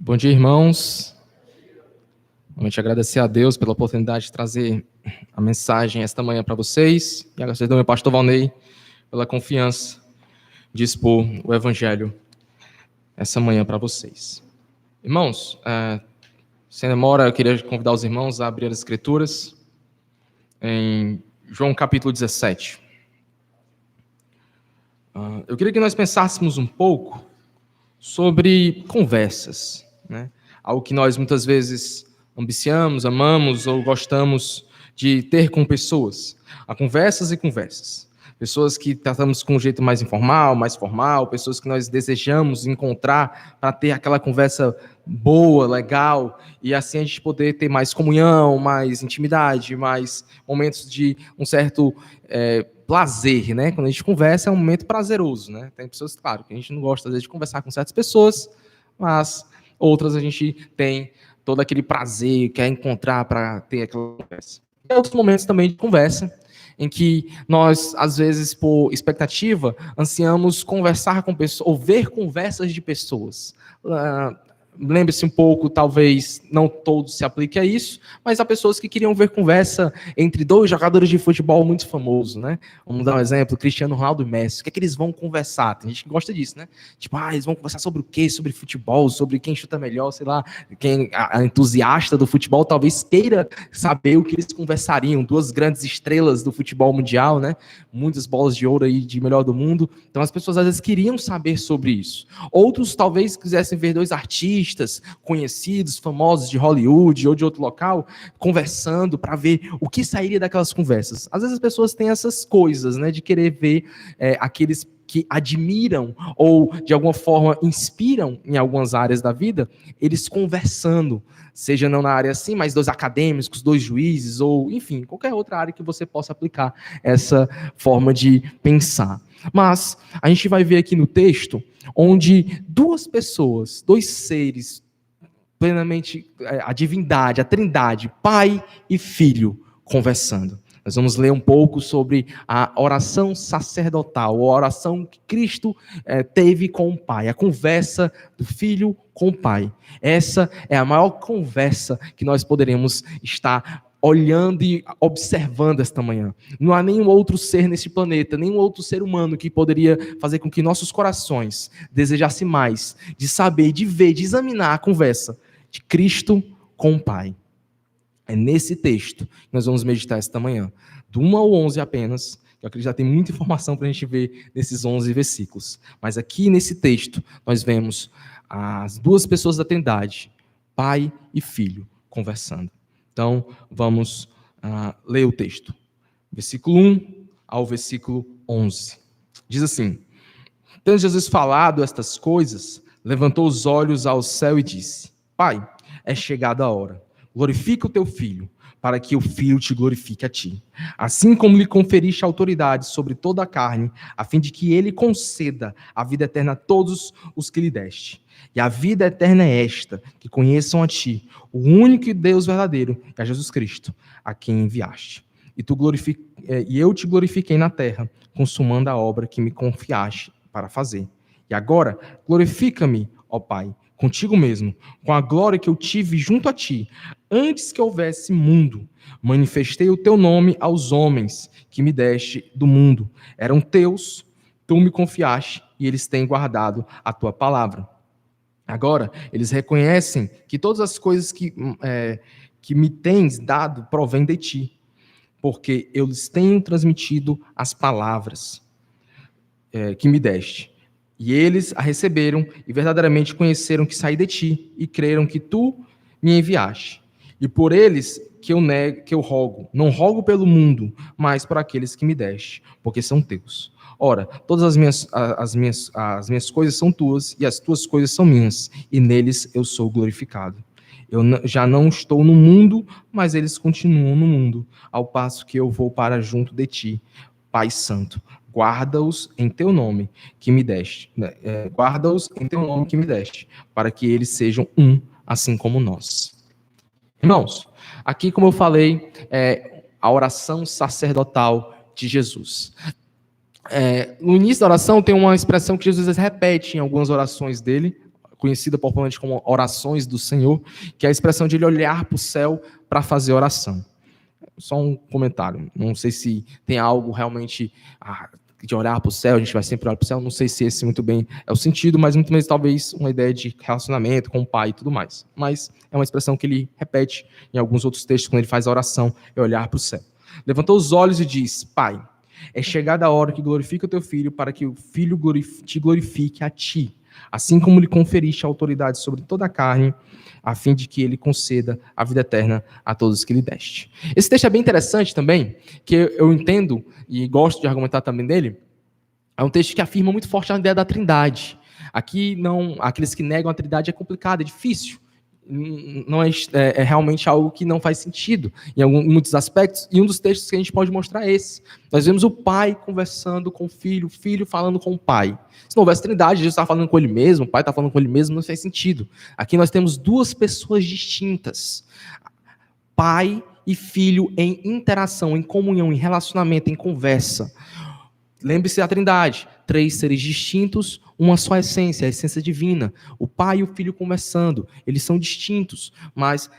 Bom dia, irmãos. Vamos agradecer a Deus pela oportunidade de trazer a mensagem esta manhã para vocês. E agradecer ao meu pastor Valnei pela confiança de expor o Evangelho essa manhã para vocês. Irmãos, sem demora, eu queria convidar os irmãos a abrir as Escrituras em João capítulo 17. Eu queria que nós pensássemos um pouco sobre conversas, né? Algo que nós muitas vezes ambiciamos, amamos ou gostamos de ter com pessoas. Há conversas e conversas. Pessoas que tratamos com um jeito mais informal, mais formal, pessoas que nós desejamos encontrar para ter aquela conversa boa, legal, e assim a gente poder ter mais comunhão, mais intimidade, mais momentos de um certo prazer, né? Quando a gente conversa é um momento prazeroso, né? Tem pessoas, claro, que a gente não gosta às vezes de conversar com certas pessoas, mas outras a gente tem todo aquele prazer, quer encontrar para ter aquela conversa. E outros momentos também de conversa, em que nós, às vezes, por expectativa, ansiamos conversar com pessoas, ou ver conversas de pessoas. Lembre-se um pouco, talvez não todos se apliquem a isso, mas há pessoas que queriam ver conversa entre dois jogadores de futebol muito famosos, né? Vamos dar um exemplo, Cristiano Ronaldo e Messi. O que é que eles vão conversar? Tem gente que gosta disso, né? Tipo, eles vão conversar sobre o quê? Sobre futebol, sobre quem chuta melhor, sei lá. Quem a entusiasta do futebol talvez queira saber o que eles conversariam. Duas grandes estrelas do futebol mundial, né? Muitas bolas de ouro aí de melhor do mundo. Então as pessoas às vezes queriam saber sobre isso. Outros talvez quisessem ver dois artistas conhecidos, famosos de Hollywood ou de outro local, conversando para ver o que sairia daquelas conversas. Às vezes as pessoas têm essas coisas, né, de querer ver aqueles que admiram ou de alguma forma inspiram em algumas áreas da vida, eles conversando, seja não na área assim, mas dois acadêmicos, dois juízes, ou enfim, qualquer outra área que você possa aplicar essa forma de pensar. Mas a gente vai ver aqui no texto onde duas pessoas, dois seres, plenamente a divindade, a trindade, pai e filho, conversando. Nós vamos ler um pouco sobre a oração sacerdotal, a oração que Cristo teve com o Pai, a conversa do Filho com o Pai. Essa é a maior conversa que nós poderemos estar olhando e observando esta manhã. Não há nenhum outro ser neste planeta, nenhum outro ser humano que poderia fazer com que nossos corações desejassem mais de saber, de ver, de examinar a conversa de Cristo com o Pai. É nesse texto que nós vamos meditar esta manhã, do 1 ao 11 apenas, que eu acredito que já tem muita informação para a gente ver nesses 11 versículos. Mas aqui nesse texto nós vemos as duas pessoas da Trindade, Pai e Filho, conversando. Então, vamos ler o texto. Versículo 1 ao versículo 11. Diz assim: Tendo Jesus falado estas coisas, levantou os olhos ao céu e disse: Pai, é chegada a hora. Glorifica o teu Filho, para que o Filho te glorifique a ti. Assim como lhe conferiste autoridade sobre toda a carne, a fim de que ele conceda a vida eterna a todos os que lhe deste. E a vida eterna é esta, que conheçam a ti, o único Deus verdadeiro, e a Jesus Cristo, a quem enviaste. E eu te glorifiquei na terra, consumando a obra que me confiaste para fazer. E agora, glorifica-me, ó Pai, contigo mesmo, com a glória que eu tive junto a ti, antes que houvesse mundo. Manifestei o teu nome aos homens que me deste do mundo. Eram teus, tu me confiaste, e eles têm guardado a tua palavra. Agora, eles reconhecem que todas as coisas que me tens dado provêm de ti, porque eu lhes tenho transmitido as palavras que me deste. E eles a receberam e verdadeiramente conheceram que saí de ti e creram que tu me enviaste. E por eles que eu rogo, não rogo pelo mundo, mas por aqueles que me deste, porque são teus. Ora, todas as minhas coisas são tuas e as tuas coisas são minhas, e neles eu sou glorificado. Eu já não estou no mundo, mas eles continuam no mundo, ao passo que eu vou para junto de ti, Pai Santo. Guarda-os em teu nome que me deste. Guarda-os em teu nome que me deste, para que eles sejam um, assim como nós. Irmãos, aqui, como eu falei, é a oração sacerdotal de Jesus. No início da oração tem uma expressão que Jesus repete em algumas orações dele, conhecida popularmente como orações do Senhor, que é a expressão de ele olhar para o céu para fazer oração. Só um comentário. Não sei se tem algo realmente de olhar para o céu, a gente vai sempre olhar para o céu. Não sei se esse muito bem é o sentido, mas muito mais talvez uma ideia de relacionamento com o Pai e tudo mais. Mas é uma expressão que ele repete em alguns outros textos, quando ele faz a oração, é olhar para o céu. Levantou os olhos e diz: Pai, é chegada a hora que glorifica o teu filho, para que o filho te glorifique a ti, assim como lhe conferiste a autoridade sobre toda a carne, a fim de que ele conceda a vida eterna a todos que lhe deste. Esse texto é bem interessante também, que eu entendo e gosto de argumentar também dele. É um texto que afirma muito forte a ideia da Trindade. Aqui, aqueles que negam a Trindade é complicado, é difícil. Não é realmente algo que não faz sentido em muitos aspectos, e um dos textos que a gente pode mostrar é esse. Nós vemos o pai conversando com o filho falando com o pai. Se não houvesse Trindade, Jesus está falando com ele mesmo, o pai está falando com ele mesmo, não faz sentido. Aqui nós temos duas pessoas distintas, pai e filho em interação, em comunhão, em relacionamento, em conversa. Lembre-se da Trindade, 3 seres distintos, uma só essência, a essência divina. O Pai e o Filho conversando, eles são distintos, mas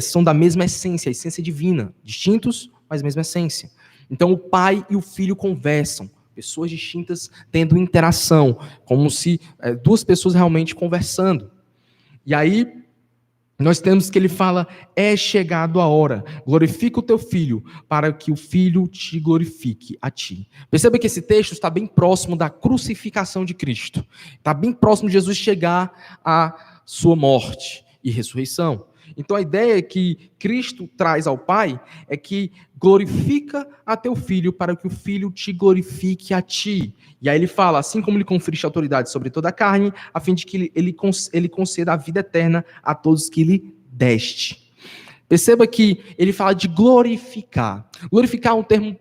são da mesma essência, a essência divina. Distintos, mas mesma essência. Então o Pai e o Filho conversam, pessoas distintas tendo interação, como se duas pessoas realmente conversando. E aí nós temos que ele fala: é chegado a hora, glorifica o teu filho, para que o filho te glorifique a ti. Perceba que esse texto está bem próximo da crucificação de Cristo. Está bem próximo de Jesus chegar à sua morte e ressurreição. Então a ideia que Cristo traz ao Pai é que glorifica a teu filho para que o filho te glorifique a ti. E aí ele fala: assim como lhe conferiste autoridade sobre toda a carne, a fim de que ele conceda a vida eterna a todos que lhe deste. Perceba que ele fala de glorificar. Glorificar é um termo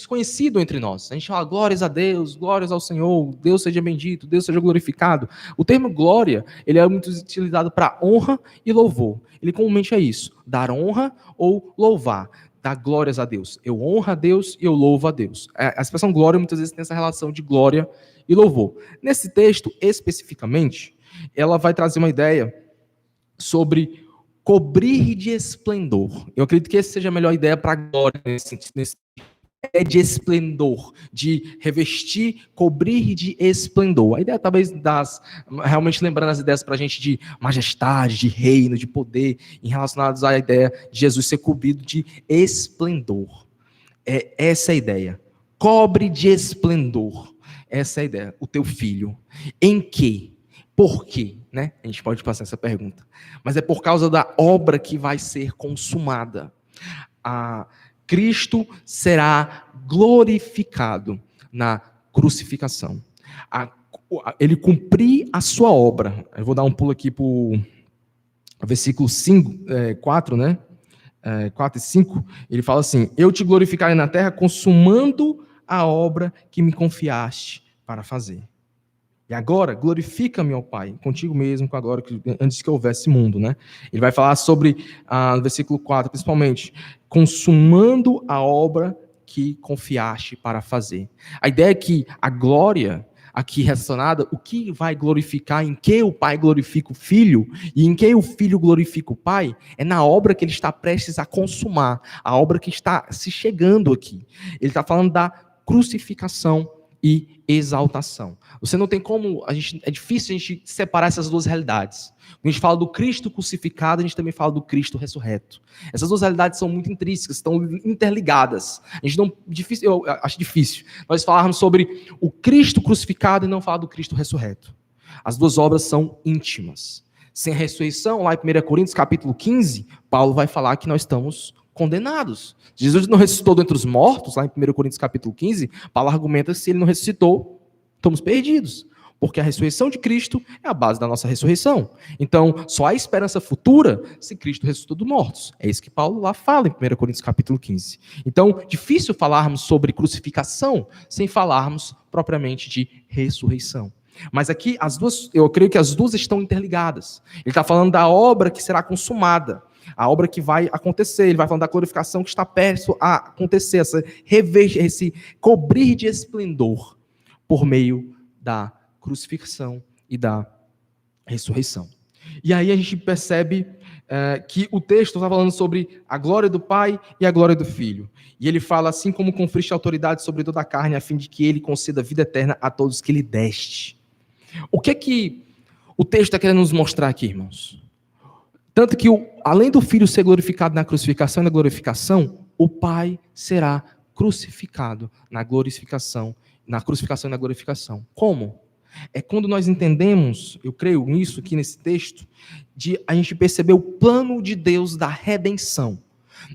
conhecido entre nós. A gente fala glórias a Deus, glórias ao Senhor, Deus seja bendito, Deus seja glorificado. O termo glória, ele é muito utilizado para honra e louvor. Ele comumente é isso: dar honra ou louvar. Dar glórias a Deus. Eu honro a Deus e eu louvo a Deus. A expressão glória muitas vezes tem essa relação de glória e louvor. Nesse texto, especificamente, ela vai trazer uma ideia sobre cobrir de esplendor. Eu acredito que essa seja a melhor ideia para a glória nesse de esplendor, de revestir, cobrir de esplendor. A ideia talvez realmente lembrando as ideias para a gente de majestade, de reino, de poder, em relacionados à ideia de Jesus ser cobrido de esplendor. É essa a ideia. Cobre de esplendor. Essa é a ideia. O teu filho. Em quê? Por quê? Né? A gente pode passar essa pergunta. Mas é por causa da obra que vai ser consumada. Cristo será glorificado na crucificação. Ele cumprir a sua obra. Eu vou dar um pulo aqui para o versículo 4, né? 4 e 5. Ele fala assim: eu te glorificarei na terra, consumando a obra que me confiaste para fazer. E agora, glorifica-me, ó Pai, contigo mesmo, agora, antes que houvesse mundo, né? Ele vai falar sobre, no versículo 4, principalmente, consumando a obra que confiaste para fazer. A ideia é que a glória, aqui relacionada, o que vai glorificar, em que o Pai glorifica o Filho, e em que o Filho glorifica o Pai, é na obra que ele está prestes a consumar, a obra que está se chegando aqui. Ele está falando da crucificação e exaltação. Você não tem como, é difícil a gente separar essas duas realidades. Quando a gente fala do Cristo crucificado, a gente também fala do Cristo ressurreto. Essas duas realidades são muito intrínsecas, estão interligadas. Eu acho difícil nós falarmos sobre o Cristo crucificado e não falar do Cristo ressurreto. As duas obras são íntimas. Sem a ressurreição, lá em 1 Coríntios capítulo 15, Paulo vai falar que nós estamos condenados. Jesus não ressuscitou dentre os mortos, lá em 1 Coríntios capítulo 15, Paulo argumenta que se ele não ressuscitou, estamos perdidos, porque a ressurreição de Cristo é a base da nossa ressurreição. Então, só há esperança futura se Cristo ressuscitou dos mortos. É isso que Paulo lá fala em 1 Coríntios capítulo 15. Então, difícil falarmos sobre crucificação sem falarmos propriamente de ressurreição. Mas aqui, eu creio que as duas estão interligadas. Ele está falando da obra que será consumada, a obra que vai acontecer. Ele vai falando da glorificação que está perto a acontecer, esse cobrir de esplendor por meio da crucificação e da ressurreição. E aí a gente percebe que o texto está falando sobre a glória do Pai e a glória do Filho. E ele fala, assim como conferiste autoridade sobre toda a carne, a fim de que ele conceda vida eterna a todos que lhe deste. O que é que o texto está querendo nos mostrar aqui, irmãos? Tanto que, além do Filho ser glorificado na crucificação e na glorificação, o Pai será crucificado na crucificação e na glorificação. Como? É quando nós entendemos, eu creio nisso aqui nesse texto, de a gente perceber o plano de Deus da redenção.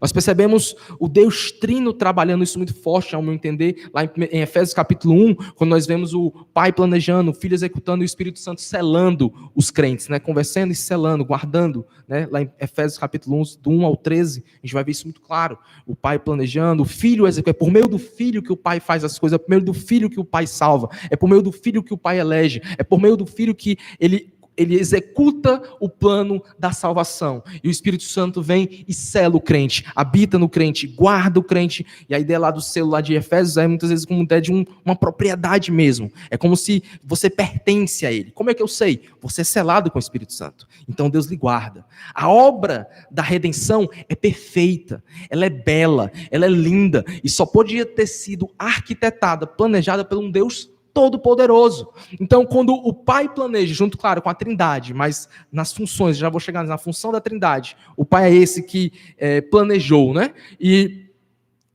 Nós percebemos o Deus Trino trabalhando isso muito forte, ao meu entender, lá em Efésios capítulo 1, quando nós vemos o Pai planejando, o Filho executando e o Espírito Santo selando os crentes, né? Conversando e selando, guardando, né? Lá em Efésios capítulo 1, do 1 ao 13, a gente vai ver isso muito claro. O Pai planejando, o Filho executando, é por meio do Filho que o Pai faz as coisas, é por meio do Filho que o Pai salva, é por meio do Filho que o Pai elege, é por meio do Filho que ele executa o plano da salvação. E o Espírito Santo vem e sela o crente, habita no crente, guarda o crente. E a ideia lá do selo lá de Efésios é muitas vezes como ideia de uma propriedade mesmo. É como se você pertence a ele. Como é que eu sei? Você é selado com o Espírito Santo. Então Deus lhe guarda. A obra da redenção é perfeita, ela é bela, ela é linda e só podia ter sido arquitetada, planejada por um Deus Todo-Poderoso. Então, quando o Pai planeja, junto, claro, com a Trindade, mas nas funções, já vou chegar na função da Trindade, o Pai é esse que planejou, né? E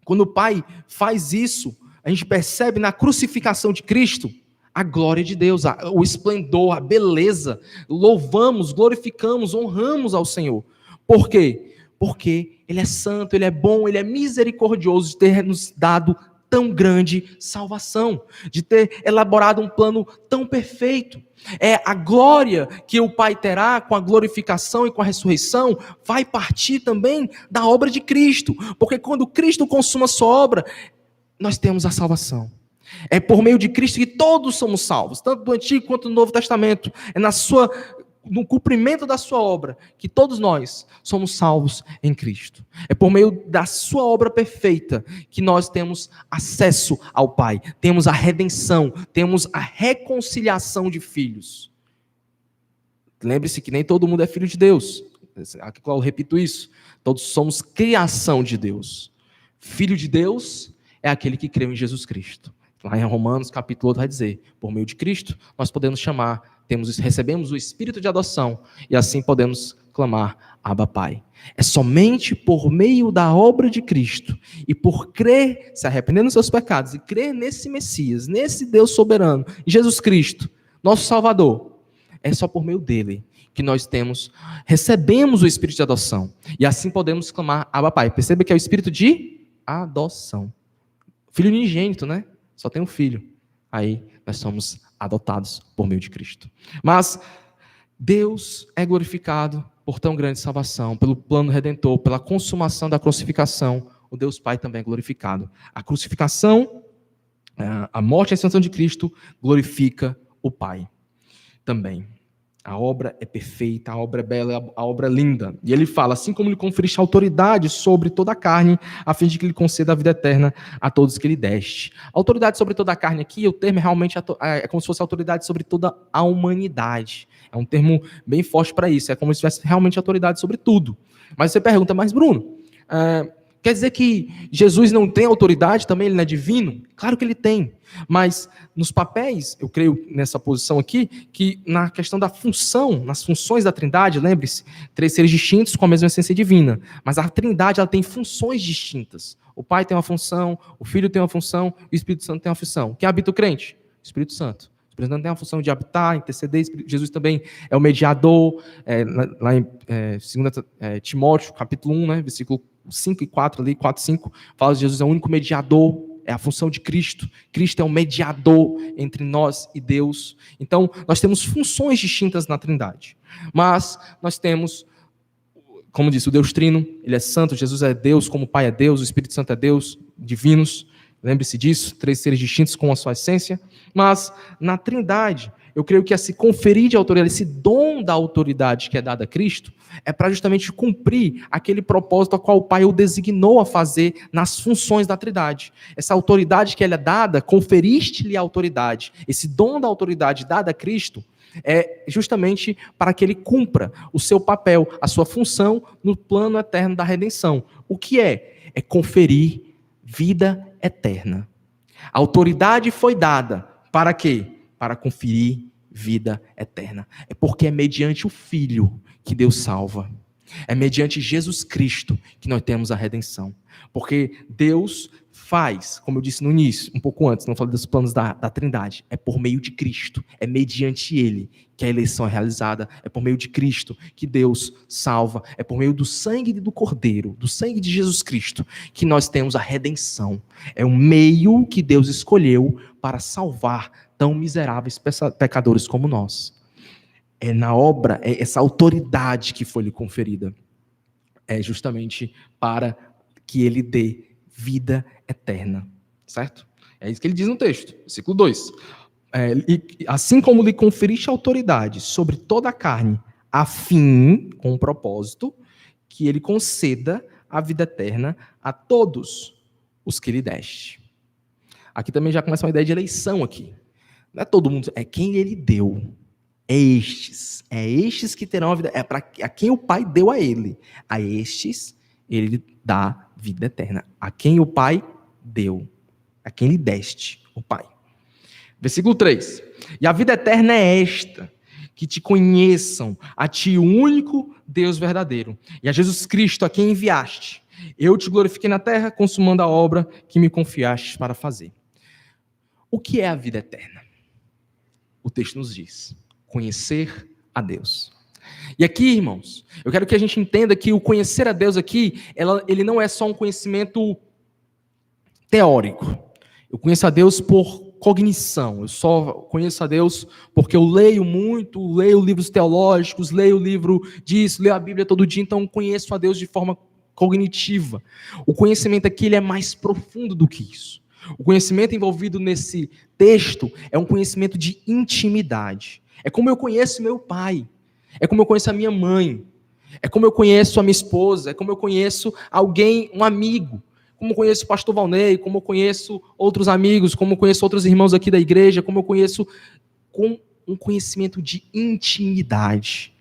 quando o Pai faz isso, a gente percebe na crucificação de Cristo a glória de Deus, o esplendor, a beleza. Louvamos, glorificamos, honramos ao Senhor. Por quê? Porque Ele é santo, Ele é bom, Ele é misericordioso de ter nos dado tão grande salvação, de ter elaborado um plano tão perfeito. É a glória que o Pai terá com a glorificação e com a ressurreição vai partir também da obra de Cristo, porque quando Cristo consuma a sua obra, nós temos a salvação. É por meio de Cristo que todos somos salvos, tanto do Antigo quanto do Novo Testamento. É no cumprimento da sua obra que todos nós somos salvos em Cristo. É por meio da sua obra perfeita que nós temos acesso ao Pai, temos a redenção, temos a reconciliação de filhos. Lembre-se que nem todo mundo é filho de Deus. Aqui eu repito isso. Todos somos criação de Deus. Filho de Deus é aquele que creu em Jesus Cristo. Lá em Romanos capítulo 8 vai dizer, por meio de Cristo nós podemos recebemos o Espírito de adoção e assim podemos clamar, Abba Pai. É somente por meio da obra de Cristo e por crer, se arrepender dos seus pecados e crer nesse Messias, nesse Deus soberano, Jesus Cristo, nosso Salvador, é só por meio dele que nós recebemos o Espírito de adoção e assim podemos clamar, Abba Pai. Perceba que é o Espírito de adoção. Filho unigênito, né? Só tem um filho. Aí nós somos adotados por meio de Cristo. Mas Deus é glorificado por tão grande salvação, pelo plano redentor, pela consumação da crucificação. O Deus Pai também é glorificado. A crucificação, a morte e a ressurreição de Cristo glorifica o Pai também. A obra é perfeita, a obra é bela, a obra é linda. E ele fala, assim como lhe conferiste autoridade sobre toda a carne, a fim de que lhe conceda a vida eterna a todos que lhe deste. Autoridade sobre toda a carne aqui, o termo realmente é como se fosse autoridade sobre toda a humanidade. É um termo bem forte para isso, é como se tivesse realmente autoridade sobre tudo. Mas você pergunta, mas Bruno, quer dizer que Jesus não tem autoridade também, ele não é divino? Claro que ele tem, mas nos papéis, eu creio nessa posição aqui, que na questão da função, nas funções da Trindade, lembre-se, 3 seres distintos com a mesma essência divina, mas a Trindade ela tem funções distintas. O Pai tem uma função, o Filho tem uma função, o Espírito Santo tem uma função. Quem habita o crente? O Espírito Santo. O Espírito Santo tem a função de habitar, interceder. Jesus também é o mediador, lá em 2 Timóteo, capítulo 1, né, versículo 5 e 4, ali, 4 e 5, fala que Jesus é o único mediador, é a função de Cristo. Cristo é o mediador entre nós e Deus. Então, nós temos funções distintas na Trindade. Mas nós temos, como disse, o Deus Trino, ele é santo, Jesus é Deus, como o Pai é Deus, o Espírito Santo é Deus, divinos. Lembre-se disso, 3 seres distintos com a sua essência. Mas na Trindade, eu creio que esse conferir de autoridade, esse dom da autoridade que é dado a Cristo, é para justamente cumprir aquele propósito a qual o Pai o designou a fazer nas funções da Trindade. Essa autoridade que ele é dada, conferiste-lhe a autoridade. Esse dom da autoridade dada a Cristo É justamente para que ele cumpra o seu papel, a sua função no plano eterno da redenção. O que é? É conferir vida eterna. A autoridade foi dada para quê? Para conferir vida eterna. É porque é mediante o Filho que Deus salva. É mediante Jesus Cristo que nós temos a redenção. Porque Deus faz, como eu disse no início, um pouco antes, não falei dos planos da Trindade, é por meio de Cristo, é mediante Ele que a eleição é realizada, é por meio de Cristo que Deus salva, é por meio do sangue do Cordeiro, do sangue de Jesus Cristo, que nós temos a redenção. É um meio que Deus escolheu para salvar tão miseráveis pecadores como nós. É na obra, é essa autoridade que foi lhe conferida, é justamente para que ele dê vida eterna, certo? É isso que ele diz no texto, versículo 2. Assim como lhe conferiste autoridade sobre toda a carne, a fim, com um propósito, que ele conceda a vida eterna a todos os que lhe deste. Aqui também já começa uma ideia de eleição aqui. Não é todo mundo, é quem ele deu. É estes que terão a vida, é para a quem o Pai deu a ele. A estes ele dá vida eterna. A quem o Pai deu, a quem lhe deste, o Pai. Versículo 3. E a vida eterna é esta, que te conheçam, a ti o único Deus verdadeiro, e a Jesus Cristo a quem enviaste. Eu te glorifiquei na terra, consumando a obra que me confiaste para fazer. O que é a vida eterna? O texto nos diz: conhecer a Deus. E aqui, irmãos, eu quero que a gente entenda que o conhecer a Deus aqui, ele não é só um conhecimento teórico. Eu conheço a Deus por cognição. Eu só conheço a Deus porque eu leio muito, leio livros teológicos, leio o livro disso, leio a Bíblia todo dia, então eu conheço a Deus de forma cognitiva. O conhecimento aqui ele é mais profundo do que isso. O conhecimento envolvido nesse texto é um conhecimento de intimidade. É como eu conheço meu pai, é como eu conheço a minha mãe, é como eu conheço a minha esposa, é como eu conheço alguém, um amigo, como eu conheço o pastor Valnei, como eu conheço outros amigos, como eu conheço outros irmãos aqui da igreja, como eu conheço com um conhecimento de intimidade.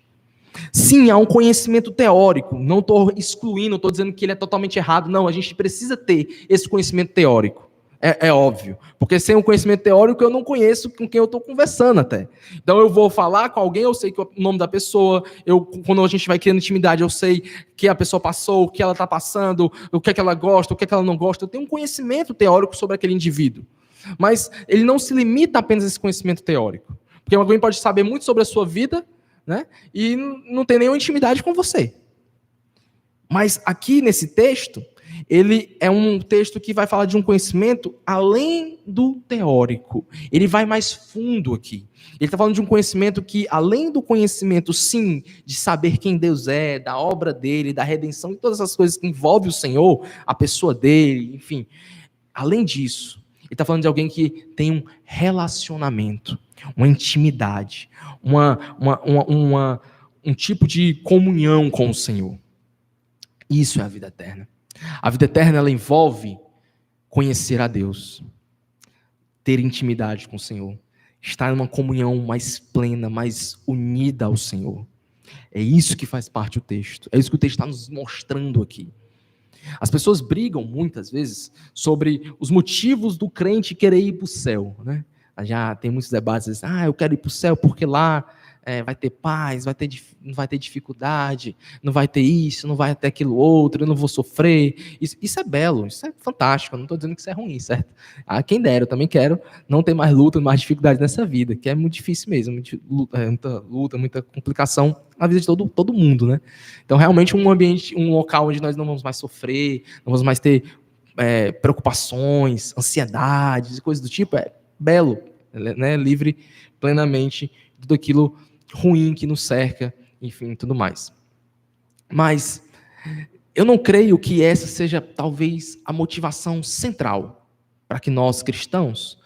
Sim, há um conhecimento teórico, não estou excluindo, estou dizendo que ele é totalmente errado, não, a gente precisa ter esse conhecimento teórico. É óbvio, porque sem um conhecimento teórico eu não conheço com quem eu estou conversando até. Então eu vou falar com alguém, eu sei que o nome da pessoa, quando a gente vai criando intimidade, eu sei que a pessoa passou, o que ela está passando, o que é que ela gosta, o que é que ela não gosta. Eu tenho um conhecimento teórico sobre aquele indivíduo. Mas ele não se limita apenas a esse conhecimento teórico. Porque alguém pode saber muito sobre a sua vida, né, e não ter nenhuma intimidade com você. Mas aqui nesse texto, ele é um texto que vai falar de um conhecimento além do teórico. Ele vai mais fundo aqui. Ele está falando de um conhecimento que, além do conhecimento, sim, de saber quem Deus é, da obra dele, da redenção e todas as coisas que envolvem o Senhor, a pessoa dele, enfim. Além disso, ele está falando de alguém que tem um relacionamento, uma intimidade, um tipo de comunhão com o Senhor. Isso é a vida eterna. A vida eterna, ela envolve conhecer a Deus, ter intimidade com o Senhor, estar numa comunhão mais plena, mais unida ao Senhor. É isso que faz parte do texto. É isso que o texto está nos mostrando aqui. As pessoas brigam muitas vezes sobre os motivos do crente querer ir para o céu, né? Já tem muitos debates, eu quero ir para o céu porque lá vai ter paz, não vai ter dificuldade, não vai ter isso, não vai ter aquilo outro, eu não vou sofrer. Isso é belo, isso é fantástico, eu não estou dizendo que isso é ruim, certo? Quem dera, eu também quero não ter mais luta, mais dificuldade nessa vida, que é muito difícil mesmo, muita luta, muita complicação na vida de todo mundo, né? Então, realmente, um ambiente, um local onde nós não vamos mais sofrer, não vamos mais ter preocupações, ansiedades e coisas do tipo, é belo, né? Livre plenamente de tudo aquilo ruim que nos cerca, enfim, tudo mais. Mas eu não creio que essa seja talvez a motivação central para que nós cristãos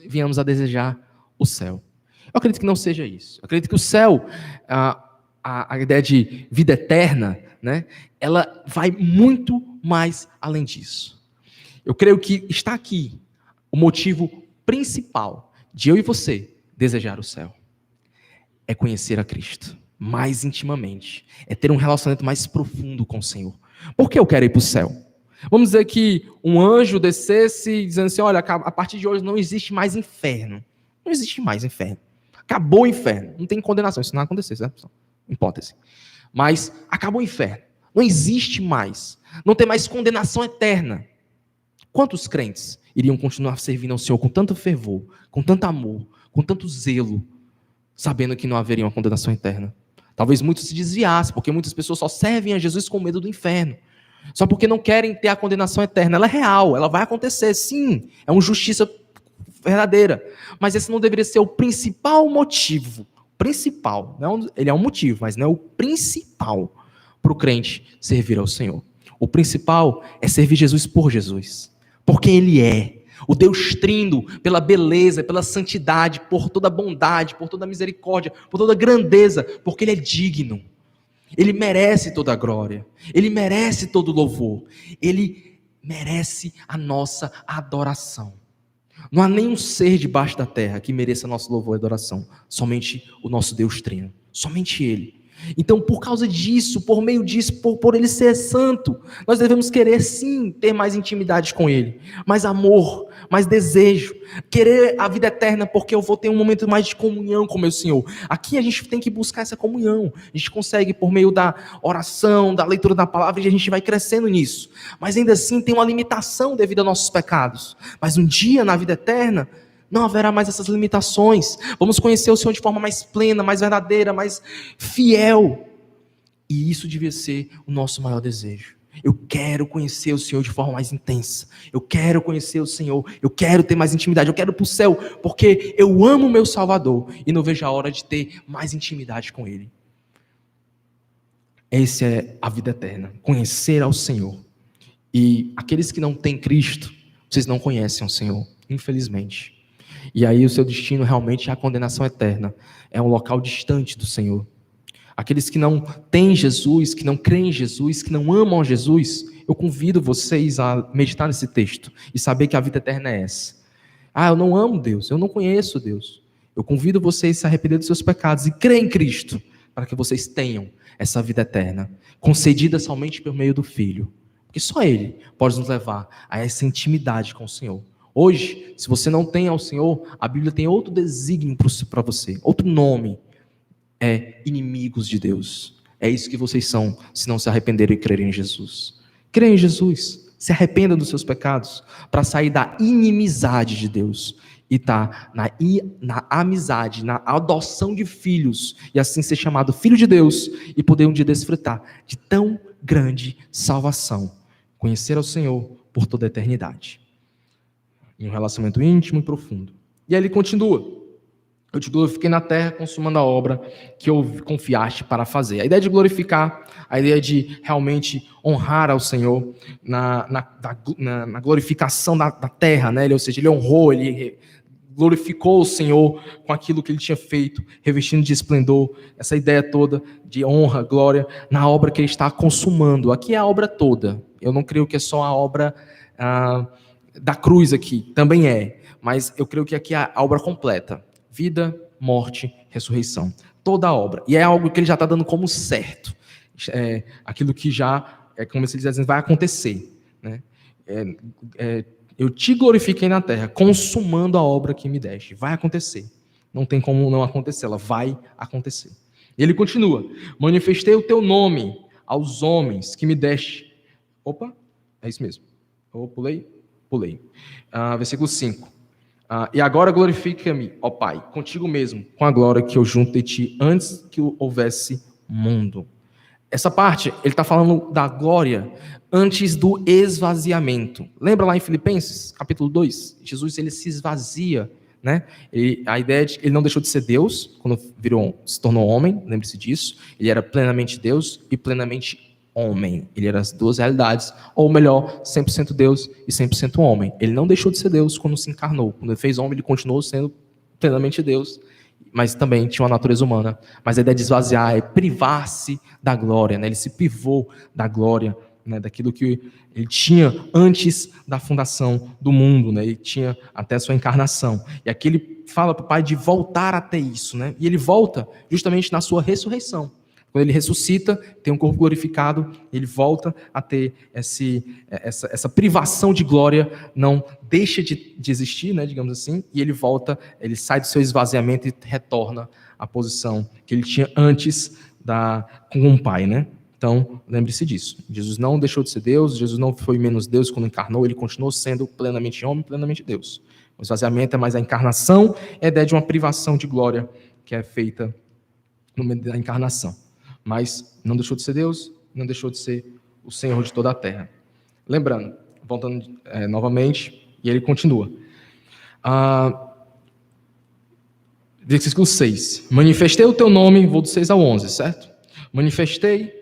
venhamos a desejar o céu. Eu acredito que não seja isso. Eu acredito que o céu, a ideia de vida eterna, né, ela vai muito mais além disso. Eu creio que está aqui o motivo principal de eu e você desejar o céu. é conhecer a Cristo mais intimamente, é ter um relacionamento mais profundo com o Senhor. Por que eu quero ir para o céu? Vamos dizer que um anjo descesse dizendo assim, olha, a partir de hoje não existe mais inferno. Não existe mais inferno. Acabou o inferno. Não tem condenação. Isso não vai acontecer, certo? Hipótese. Mas acabou o inferno. Não existe mais. Não tem mais condenação eterna. Quantos crentes iriam continuar servindo ao Senhor com tanto fervor, com tanto amor, com tanto zelo, sabendo que não haveria uma condenação eterna? Talvez muitos se desviassem, porque muitas pessoas só servem a Jesus com medo do inferno. Só porque não querem ter a condenação eterna. Ela é real, ela vai acontecer, sim. É uma justiça verdadeira. Mas esse não deveria ser o principal motivo. Principal. Não, ele é um motivo, mas não é o principal para o crente servir ao Senhor. O principal é servir Jesus por Jesus. Por quem Ele é. O Deus Trino, pela beleza, pela santidade, por toda a bondade, por toda a misericórdia, por toda a grandeza, porque Ele é digno. Ele merece toda a glória. Ele merece todo o louvor. Ele merece a nossa adoração. Não há nenhum ser debaixo da terra que mereça nosso louvor e adoração. Somente o nosso Deus Trino. Somente Ele. Então, por causa disso, por meio disso, por Ele ser santo, nós devemos querer sim ter mais intimidade com Ele, mais amor, mais desejo, querer a vida eterna, porque eu vou ter um momento mais de comunhão com o meu Senhor. Aqui a gente tem que buscar essa comunhão, a gente consegue por meio da oração, da leitura da palavra, e a gente vai crescendo nisso, mas ainda assim tem uma limitação devido aos nossos pecados. Mas um dia na vida eterna não haverá mais essas limitações. Vamos conhecer o Senhor de forma mais plena, mais verdadeira, mais fiel. E isso devia ser o nosso maior desejo. Eu quero conhecer o Senhor de forma mais intensa. Eu quero conhecer o Senhor. Eu quero ter mais intimidade. Eu quero ir para o céu, porque eu amo o meu Salvador e não vejo a hora de ter mais intimidade com Ele. Essa é a vida eterna. Conhecer ao Senhor. E aqueles que não têm Cristo, vocês não conhecem o Senhor, infelizmente. E aí o seu destino realmente é a condenação eterna. É um local distante do Senhor. Aqueles que não têm Jesus, que não creem em Jesus, que não amam a Jesus, eu convido vocês a meditar nesse texto e saber que a vida eterna é essa. Eu não amo Deus, eu não conheço Deus. Eu convido vocês a se arrepender dos seus pecados e crer em Cristo, para que vocês tenham essa vida eterna, concedida somente por meio do Filho. Porque só Ele pode nos levar a essa intimidade com o Senhor. Hoje, se você não tem ao Senhor, a Bíblia tem outro desígnio para você, outro nome, é inimigos de Deus. É isso que vocês são, se não se arrependerem e crerem em Jesus. Creia em Jesus, se arrependa dos seus pecados, para sair da inimizade de Deus, e estar na amizade, na adoção de filhos, e assim ser chamado filho de Deus, e poder um dia desfrutar de tão grande salvação, conhecer ao Senhor por toda a eternidade. Em um relacionamento íntimo e profundo. E aí ele continua. Eu te glorifiquei na terra, consumando a obra que eu confiaste para fazer. A ideia de glorificar, a ideia de realmente honrar ao Senhor na glorificação da terra, né? Ou seja, ele honrou, ele glorificou o Senhor com aquilo que ele tinha feito, revestindo de esplendor, essa ideia toda de honra, glória, na obra que ele está consumando. Aqui é a obra toda. Eu não creio que é só a obra da cruz aqui, também é, mas eu creio que aqui é a obra completa, vida, morte, ressurreição, toda a obra, e é algo que ele já está dando como certo, aquilo que já, como ele diz dizendo, vai acontecer, né? Eu te glorifiquei na terra, consumando a obra que me deste, vai acontecer, não tem como não acontecer, ela vai acontecer. E ele continua, manifestei o teu nome aos homens que me deste, é isso mesmo, eu pulei. Versículo 5. E agora glorifica-me, ó Pai, contigo mesmo, com a glória que eu junto de ti antes que houvesse mundo. Essa parte, ele está falando da glória antes do esvaziamento. Lembra lá em Filipenses, capítulo 2? Jesus, ele se esvazia, né? A ideia de que ele não deixou de ser Deus, quando se tornou homem, lembre-se disso. Ele era plenamente Deus e plenamente homem. Ele era as duas realidades, ou melhor, 100% Deus e 100% homem. Ele não deixou de ser Deus quando se encarnou. Quando ele fez homem, ele continuou sendo plenamente Deus, mas também tinha uma natureza humana. Mas a ideia de esvaziar é privar-se da glória, né? Ele se privou da glória né, daquilo que ele tinha antes da fundação do mundo, né, ele tinha até a sua encarnação. E aqui ele fala para o Pai de voltar a ter isso, né, e ele volta justamente na sua ressurreição. Quando ele ressuscita, tem um corpo glorificado, ele volta a ter essa privação de glória, não deixa de existir, né, digamos assim, e ele volta, ele sai do seu esvaziamento e retorna à posição que ele tinha antes com o Pai, né? Então, lembre-se disso. Jesus não deixou de ser Deus, Jesus não foi menos Deus quando encarnou, ele continuou sendo plenamente homem, plenamente Deus. O esvaziamento é mais a encarnação, é a ideia de uma privação de glória que é feita no meio da encarnação. Mas não deixou de ser Deus, não deixou de ser o Senhor de toda a terra. Lembrando, voltando novamente, e ele continua. Versículo 6. Manifestei o teu nome, vou do 6 ao 11, certo? Manifestei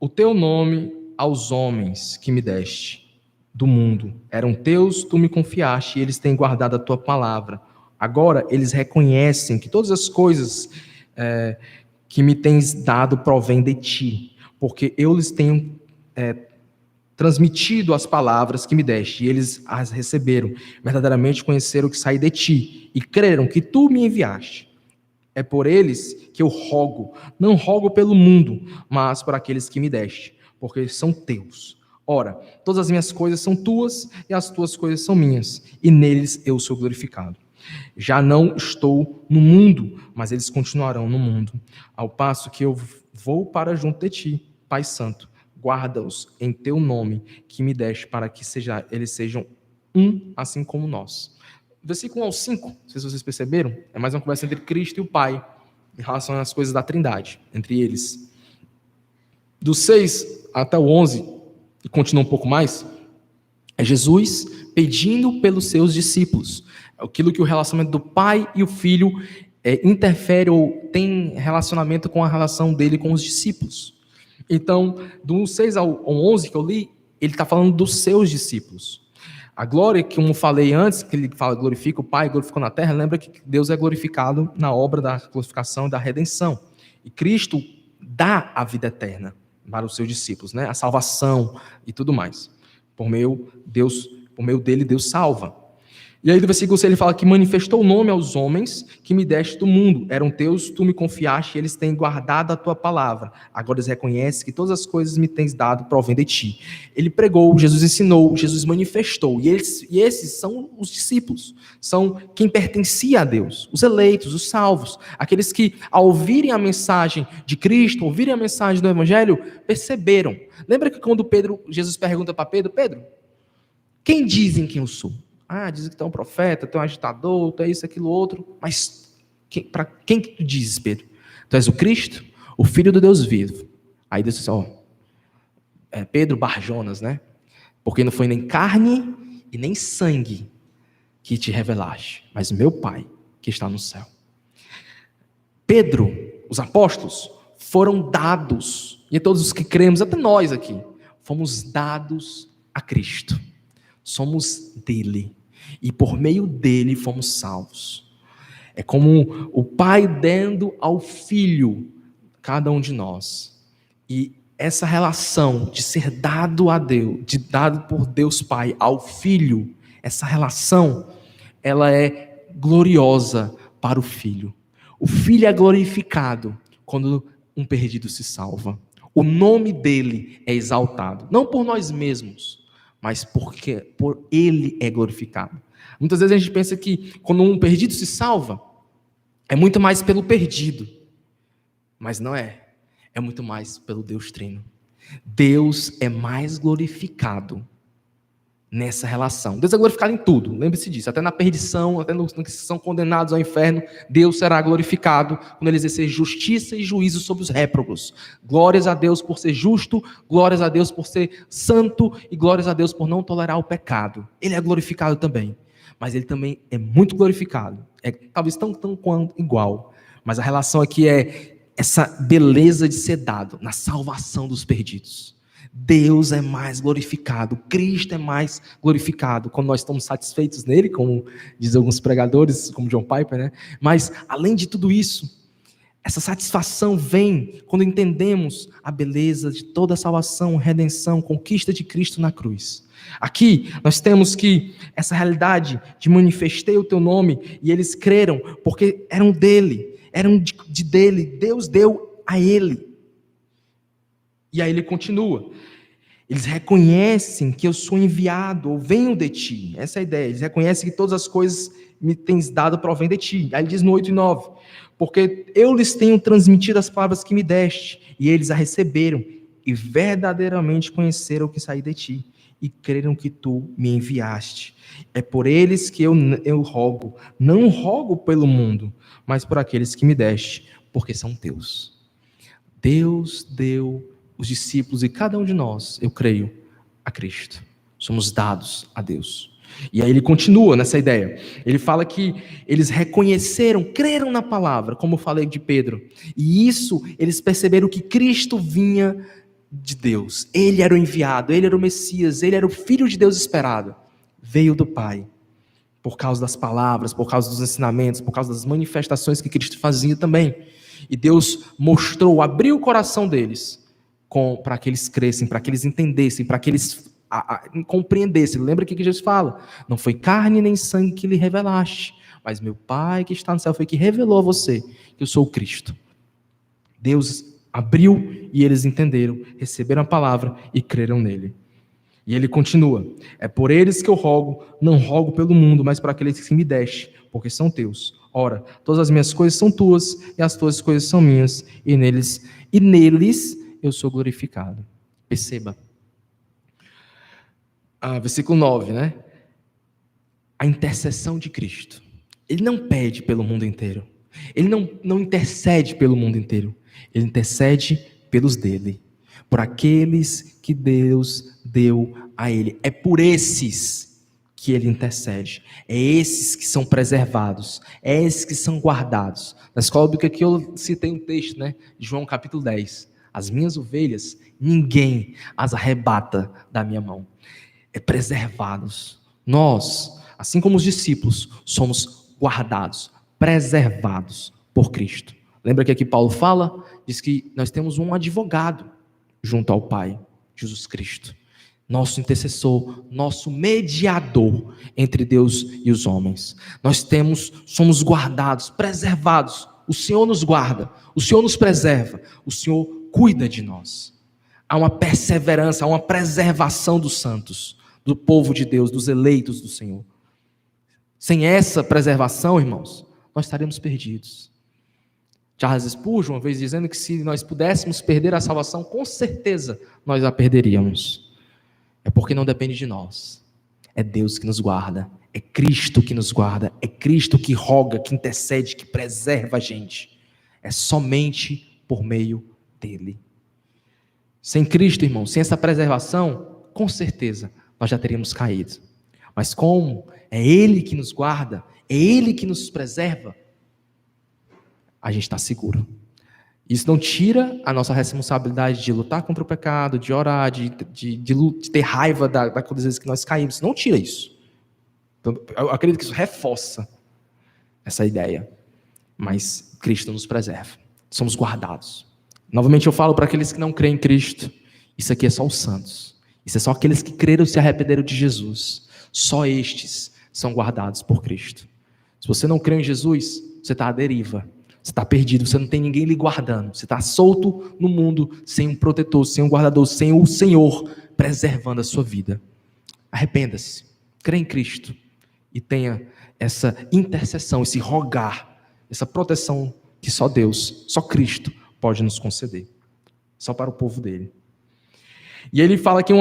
o teu nome aos homens que me deste do mundo. Eram teus, tu me confiaste, e eles têm guardado a tua palavra. Agora eles reconhecem que todas as coisas que me tens dado provém de ti, porque eu lhes tenho transmitido as palavras que me deste, e eles as receberam. Verdadeiramente conheceram que saí de ti, e creram que tu me enviaste. É por eles que eu rogo, não rogo pelo mundo, mas por aqueles que me deste, porque eles são teus. Ora, todas as minhas coisas são tuas, e as tuas coisas são minhas, e neles eu sou glorificado. Já não estou no mundo, mas eles continuarão no mundo, ao passo que eu vou para junto de ti, Pai Santo. Guarda-os em teu nome, que me deste, para que eles sejam um, assim como nós. Versículo 1 ao 5, não sei se vocês perceberam, é mais uma conversa entre Cristo e o Pai, em relação às coisas da Trindade, entre eles. Do 6 até o 11, e continua um pouco mais, é Jesus pedindo pelos seus discípulos. Aquilo que o relacionamento do pai e o filho interfere ou tem relacionamento com a relação dele com os discípulos. Então, do 6 ao 11 que eu li, ele está falando dos seus discípulos. A glória, que como falei antes, que ele fala glorifica o Pai, glorificou na terra, lembra que Deus é glorificado na obra da glorificação e da redenção. E Cristo dá a vida eterna para os seus discípulos, né? A salvação e tudo mais. Por meio dele, Deus salva. E aí do versículo 6 ele fala que manifestou o nome aos homens que me deste do mundo. Eram teus, tu me confiaste, e eles têm guardado a tua palavra. Agora eles reconhecem que todas as coisas me tens dado provém de ti. Ele pregou, Jesus ensinou, Jesus manifestou. E esses são os discípulos. São quem pertencia a Deus. Os eleitos, os salvos. Aqueles que ao ouvirem a mensagem de Cristo, ouvirem a mensagem do Evangelho, perceberam. Lembra que quando Jesus pergunta para Pedro, quem dizem que eu sou? Dizem que tu é um profeta, tu é um agitador, tu é isso, aquilo, outro. Mas para quem que tu dizes, Pedro? Tu és o Cristo, o Filho do Deus vivo. Aí Deus disse, Pedro Barjonas, né? Porque não foi nem carne e nem sangue que te revelaste, mas meu Pai que está no céu. Pedro, os apóstolos, foram dados, e todos os que cremos, até nós aqui, fomos dados a Cristo. Somos dele. E por meio dele fomos salvos. É como o Pai dando ao Filho, cada um de nós. E essa relação de ser dado a Deus, dado por Deus Pai ao Filho, essa relação, ela é gloriosa para o Filho. O Filho é glorificado quando um perdido se salva. O nome dele é exaltado. Não por nós mesmos, mas porque por ele é glorificado. Muitas vezes a gente pensa que quando um perdido se salva, é muito mais pelo perdido. Mas não é. É muito mais pelo Deus Trino. Deus é mais glorificado nessa relação. Deus é glorificado em tudo, lembre-se disso. Até na perdição, até nos que são condenados ao inferno, Deus será glorificado quando ele exercer justiça e juízo sobre os réprobos. Glórias a Deus por ser justo, glórias a Deus por ser santo e glórias a Deus por não tolerar o pecado. Ele é glorificado também, mas ele também é muito glorificado. É talvez tão quanto igual, mas a relação aqui é essa beleza de ser dado na salvação dos perdidos. Deus é mais glorificado, Cristo é mais glorificado quando nós estamos satisfeitos nele, como dizem alguns pregadores, como John Piper, né? Mas além de tudo isso, Essa satisfação vem quando entendemos a beleza de toda a salvação, redenção, conquista de Cristo na cruz. Aqui nós temos que essa realidade de manifestei o teu nome, e eles creram porque eram dele, eram de dele, Deus deu a ele. E aí ele continua. Eles reconhecem que eu sou enviado, ou venho de ti. Essa é a ideia. Eles reconhecem que todas as coisas me tens dado provém de ti. Aí ele diz no 8 e 9. Porque eu lhes tenho transmitido as palavras que me deste, e eles a receberam, e verdadeiramente conheceram o que saí de ti, e creram que tu me enviaste. É por eles que eu rogo. Não rogo pelo mundo, mas por aqueles que me deste, porque são teus. Deus deu os discípulos e cada um de nós, eu creio, a Cristo. Somos dados a Deus. E aí ele continua nessa ideia. Ele fala que eles reconheceram, creram na palavra, como eu falei de Pedro. E isso, eles perceberam que Cristo vinha de Deus. Ele era o enviado, ele era o Messias, ele era o Filho de Deus esperado. Veio do Pai. Por causa das palavras, por causa dos ensinamentos, por causa das manifestações que Cristo fazia também. E Deus mostrou, abriu o coração deles para que eles crescem, para que eles entendessem, para que eles compreendessem. Lembra que Jesus fala? Não foi carne nem sangue que lhe revelaste, mas meu Pai que está no céu foi que revelou a você que eu sou o Cristo. Deus abriu e eles entenderam, receberam a palavra e creram nele. E ele continua. É por eles que eu rogo, não rogo pelo mundo, mas para aqueles que me deste, porque são teus. Ora, todas as minhas coisas são tuas, e as tuas coisas são minhas, e neles eu sou glorificado. Perceba. Versículo 9, né? A intercessão de Cristo. Ele não pede pelo mundo inteiro. Ele não intercede pelo mundo inteiro. Ele intercede pelos dele. Por aqueles que Deus deu a ele. É por esses que ele intercede. É esses que são preservados. É esses que são guardados. Na escola bíblica aqui eu citei um texto, né? De João capítulo 10. As minhas ovelhas, ninguém as arrebata da minha mão. É preservados. Nós, assim como os discípulos, somos guardados, preservados por Cristo. Lembra que aqui Paulo fala? Diz que nós temos um advogado junto ao Pai, Jesus Cristo. Nosso intercessor, nosso mediador entre Deus e os homens. Somos guardados, preservados. O Senhor nos guarda, o Senhor nos preserva, o Senhor cuida de nós. Há uma perseverança, há uma preservação dos santos, do povo de Deus, dos eleitos do Senhor. Sem essa preservação, irmãos, nós estaremos perdidos. Charles Spurgeon, uma vez dizendo que se nós pudéssemos perder a salvação, com certeza nós a perderíamos. É porque não depende de nós. É Deus que nos guarda, é Cristo que nos guarda, é Cristo que roga, que intercede, que preserva a gente. É somente por meio dele. Sem Cristo, irmão, sem essa preservação, com certeza nós já teríamos caído. Mas como é Ele que nos guarda, é Ele que nos preserva, a gente está seguro. Isso não tira a nossa responsabilidade de lutar contra o pecado, de orar, de ter raiva das vezes que nós caímos. Não tira isso. Então, eu acredito que isso reforça essa ideia. Mas Cristo nos preserva. Somos guardados. Novamente eu falo para aqueles que não creem em Cristo, isso aqui é só os santos. Isso é só aqueles que creram e se arrependeram de Jesus. Só estes são guardados por Cristo. Se você não crê em Jesus, você está à deriva. Você está perdido, você não tem ninguém lhe guardando. Você está solto no mundo, sem um protetor, sem um guardador, sem o Senhor preservando a sua vida. Arrependa-se, crê em Cristo e tenha essa intercessão, esse rogar, essa proteção que só Deus, só Cristo pode nos conceder. Só para o povo dele. E ele fala que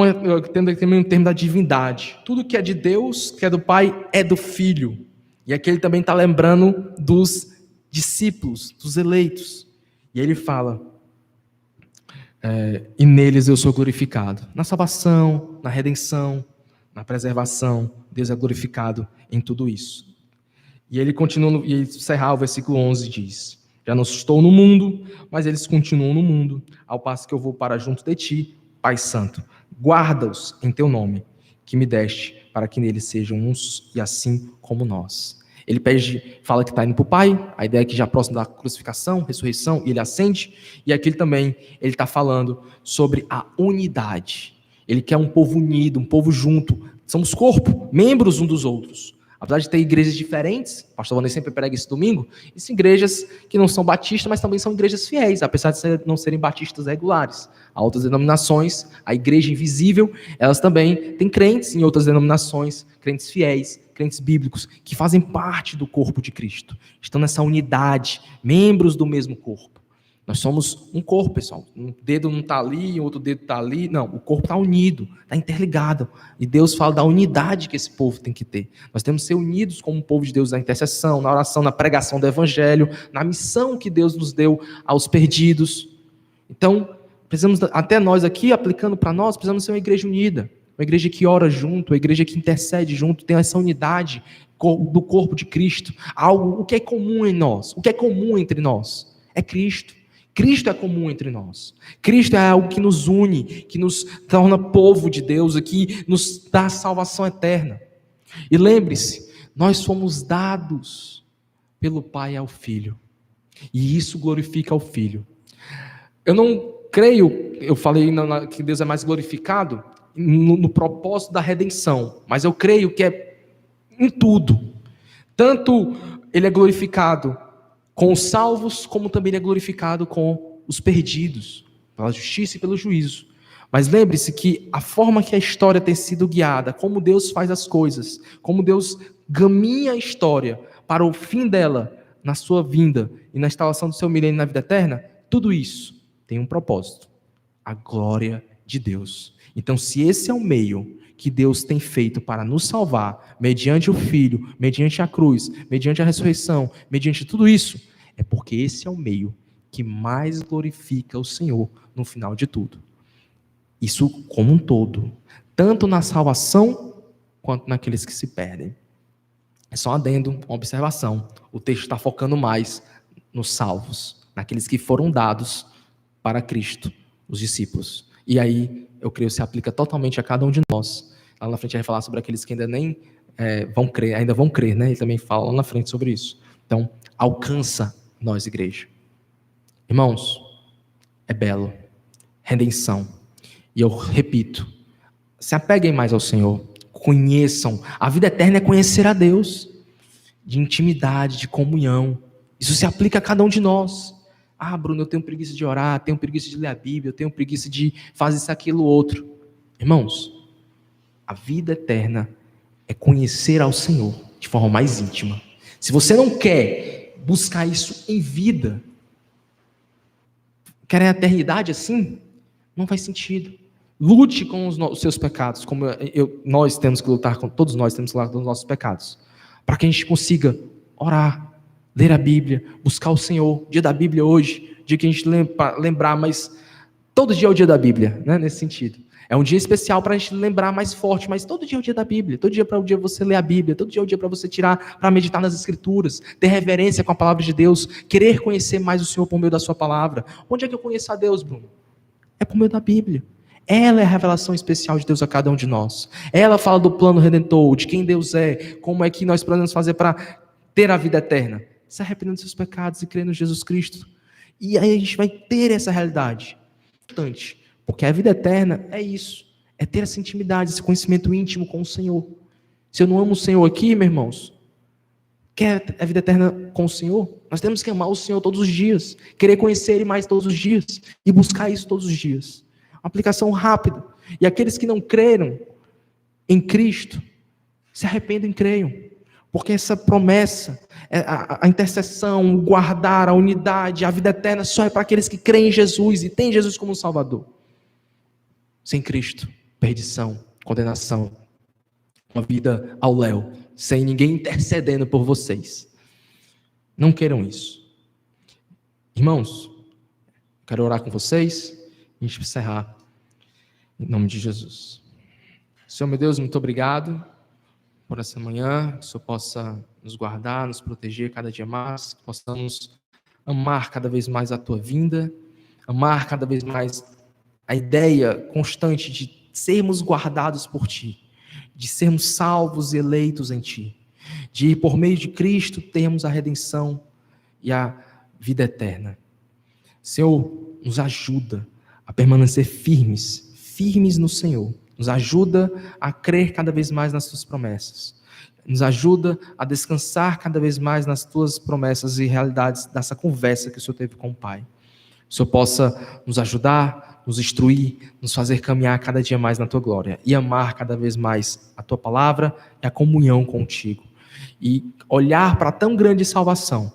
tem também um termo da divindade. Tudo que é de Deus, que é do Pai, é do Filho. E aqui ele também está lembrando dos discípulos, dos eleitos. E ele fala, e neles eu sou glorificado. Na salvação, na redenção, na preservação, Deus é glorificado em tudo isso. E ele continua, e encerrar o versículo 11 diz, já não estou no mundo, mas eles continuam no mundo, ao passo que eu vou para junto de ti, Pai Santo. Guarda-os em teu nome, que me deste, para que neles sejam uns e assim como nós. Ele pede, fala que está indo para o Pai, a ideia é que já é próximo da crucificação, ressurreição, e ele ascende, e aqui também ele está falando sobre a unidade. Ele quer um povo unido, um povo junto. Somos corpo, membros um dos outros. Apesar de ter igrejas diferentes, o pastor Vanessa sempre prega esse domingo, e são igrejas que não são batistas, mas também são igrejas fiéis, apesar de não serem batistas regulares. Há outras denominações, a igreja invisível, elas também têm crentes em outras denominações, crentes fiéis, crentes bíblicos, que fazem parte do corpo de Cristo. Estão nessa unidade, membros do mesmo corpo. Nós somos um corpo, pessoal. Um dedo não está ali, o outro dedo está ali. Não, o corpo está unido, está interligado. E Deus fala da unidade que esse povo tem que ter. Nós temos que ser unidos como um povo de Deus na intercessão, na oração, na pregação do evangelho, na missão que Deus nos deu aos perdidos. Então, precisamos, até nós aqui, aplicando para nós, precisamos ser uma igreja unida. Uma igreja que ora junto, uma igreja que intercede junto, tem essa unidade do corpo de Cristo. O que é comum em nós, o que é comum entre nós é Cristo. Cristo é comum entre nós. Cristo é algo que nos une, que nos torna povo de Deus, que nos dá salvação eterna. E lembre-se, nós fomos dados pelo Pai ao Filho. E isso glorifica ao Filho. Eu não creio, eu falei que Deus é mais glorificado no propósito da redenção, mas eu creio que é em tudo. Tanto Ele é glorificado com os salvos, como também Ele é glorificado com os perdidos, pela justiça e pelo juízo. Mas lembre-se que a forma que a história tem sido guiada, como Deus faz as coisas, como Deus caminha a história para o fim dela, na sua vinda e na instalação do seu milênio na vida eterna, tudo isso tem um propósito: a glória de Deus. Então, se esse é o meio que Deus tem feito para nos salvar, mediante o Filho, mediante a cruz, mediante a ressurreição, mediante tudo isso, é porque esse é o meio que mais glorifica o Senhor no final de tudo. Isso como um todo, tanto na salvação quanto naqueles que se perdem. É só um adendo, uma observação. O texto está focando mais nos salvos, naqueles que foram dados para Cristo, os discípulos. E aí, eu creio que se aplica totalmente a cada um de nós. Lá na frente ele vai falar sobre aqueles que ainda nem ainda vão crer, né? Ele também fala lá na frente sobre isso. Então, alcança nós, igreja. Irmãos, é belo. Redenção. E eu repito, se apeguem mais ao Senhor. Conheçam. A vida eterna é conhecer a Deus. De intimidade, de comunhão. Isso se aplica a cada um de nós. Ah, Bruno, eu tenho preguiça de orar, tenho preguiça de ler a Bíblia, eu tenho preguiça de fazer isso, aquilo, outro. Irmãos, a vida eterna é conhecer ao Senhor de forma mais íntima. Se você não quer buscar isso em vida, quer a eternidade assim, não faz sentido. Lute com os seus pecados, como nós temos que lutar, todos nós temos que lutar com os nossos pecados, para que a gente consiga orar, ler a Bíblia, buscar o Senhor. Dia da Bíblia hoje, dia que a gente lembrar, mas todo dia é o dia da Bíblia, né, nesse sentido. É um dia especial para a gente lembrar mais forte, mas todo dia é o dia da Bíblia, todo dia é o dia você ler a Bíblia, todo dia é o dia para você tirar, para meditar nas Escrituras, ter reverência com a palavra de Deus, querer conhecer mais o Senhor por meio da sua palavra. Onde é que eu conheço a Deus, Bruno? É por meio da Bíblia. Ela é a revelação especial de Deus a cada um de nós. Ela fala do plano redentor, de quem Deus é, como é que nós podemos fazer para ter a vida eterna. Se arrependendo dos seus pecados e crendo em Jesus Cristo. E aí a gente vai ter essa realidade. Importante, porque a vida eterna é isso. É ter essa intimidade, esse conhecimento íntimo com o Senhor. Se eu não amo o Senhor aqui, meus irmãos, quer a vida eterna com o Senhor? Nós temos que amar o Senhor todos os dias. Querer conhecer Ele mais todos os dias. E buscar isso todos os dias. Uma aplicação rápida. E aqueles que não creram em Cristo, se arrependem e creiam. Porque essa promessa, a intercessão, o guardar, a unidade, a vida eterna, só é para aqueles que creem em Jesus e têm Jesus como Salvador. Sem Cristo, perdição, condenação, uma vida ao léu, sem ninguém intercedendo por vocês. Não queiram isso. Irmãos, quero orar com vocês e a gente encerrar em nome de Jesus. Senhor, meu Deus, muito obrigado por essa manhã, que o Senhor possa nos guardar, nos proteger cada dia mais, que possamos amar cada vez mais a Tua vinda, amar cada vez mais a ideia constante de sermos guardados por Ti, de sermos salvos e eleitos em Ti, de por meio de Cristo termos a redenção e a vida eterna. Senhor, nos ajuda a permanecer firmes no Senhor. Nos ajuda a crer cada vez mais nas tuas promessas. Nos ajuda a descansar cada vez mais nas tuas promessas e realidades dessa conversa que o Senhor teve com o Pai. O Senhor possa nos ajudar, nos instruir, nos fazer caminhar cada dia mais na tua glória e amar cada vez mais a tua palavra e a comunhão contigo. E olhar para tão grande salvação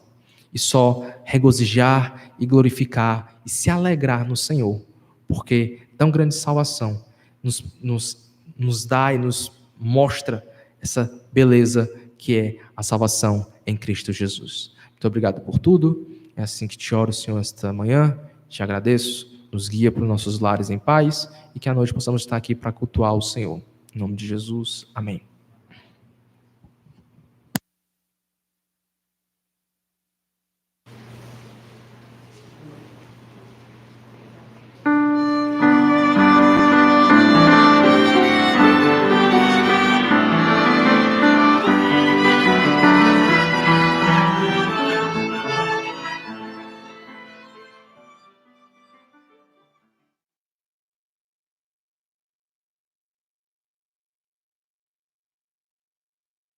e só regozijar e glorificar e se alegrar no Senhor, porque tão grande salvação nos dá e nos mostra essa beleza que é a salvação em Cristo Jesus. Muito obrigado por tudo. É assim que te oro, Senhor, esta manhã. Te agradeço. Nos guia para os nossos lares em paz e que à noite possamos estar aqui para cultuar o Senhor. Em nome de Jesus. Amém.